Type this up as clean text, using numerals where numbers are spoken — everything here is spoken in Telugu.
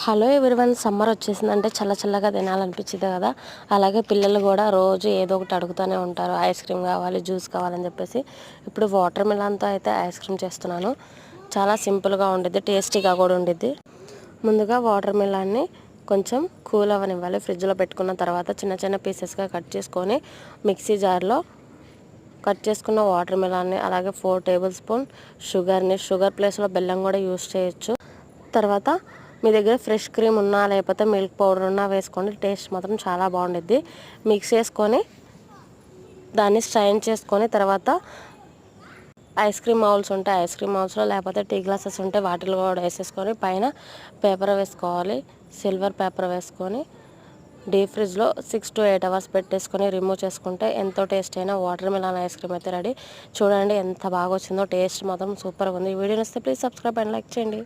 హలో ఎవ్రీవన్, సమ్మర్ వచ్చేసిందంటే చల్లగా తినాలనిపించింది కదా. అలాగే పిల్లలు కూడా రోజు ఏదో ఒకటి అడుగుతూనే ఉంటారు, ఐస్ క్రీమ్ కావాలి, జ్యూస్ కావాలని చెప్పేసి. ఇప్పుడు వాటర్ మిలన్తో అయితే ఐస్ క్రీమ్ చేస్తున్నాను. చాలా సింపుల్గా ఉండిద్ది, టేస్టీగా కూడా ఉండిద్ది. ముందుగా వాటర్ మిలన్ని కొంచెం కూల్ అవ్వనివ్వాలి. ఫ్రిడ్జ్లో పెట్టుకున్న తర్వాత చిన్న పీసెస్గా కట్ చేసుకొని మిక్సీ జార్లో కట్ చేసుకున్న వాటర్ మిలన్ని, అలాగే 4 టేబుల్ స్పూన్ షుగర్ ప్లేస్లో బెల్లం కూడా యూస్ చేయొచ్చు. తర్వాత మీ దగ్గర ఫ్రెష్ క్రీమ్ ఉన్నా లేకపోతే మిల్క్ పౌడర్ ఉన్నా వేసుకోండి, టేస్ట్ మాత్రం చాలా బాగుండిద్ది. మిక్స్ చేసుకొని దాన్ని స్ట్రైన్ చేసుకొని తర్వాత ఐస్ క్రీమ్ మౌల్స్ ఉంటే ఐస్ క్రీమ్ మౌల్స్లో, లేకపోతే టీ గ్లాసెస్ ఉంటే వాటిలో కూడా వేసేసుకొని పైన పేపర్ వేసుకోవాలి. సిల్వర్ పేపర్ వేసుకొని డీప్ ఫ్రిడ్జ్లో 6 to 8 hours పెట్టేసుకొని రిమూవ్ చేసుకుంటే ఎంతో టేస్ట్ అయిన వాటర్ మిలన్ ఐస్ క్రీమ్ అయితే రెడీ. చూడండి ఎంత బాగా వచ్చిందో, టేస్ట్ మాత్రం సూపర్గా ఉంది. ఈ వీడియో నచ్చితే ప్లీజ్ సబ్స్క్రైబ్ అండ్ లైక్ చేయండి.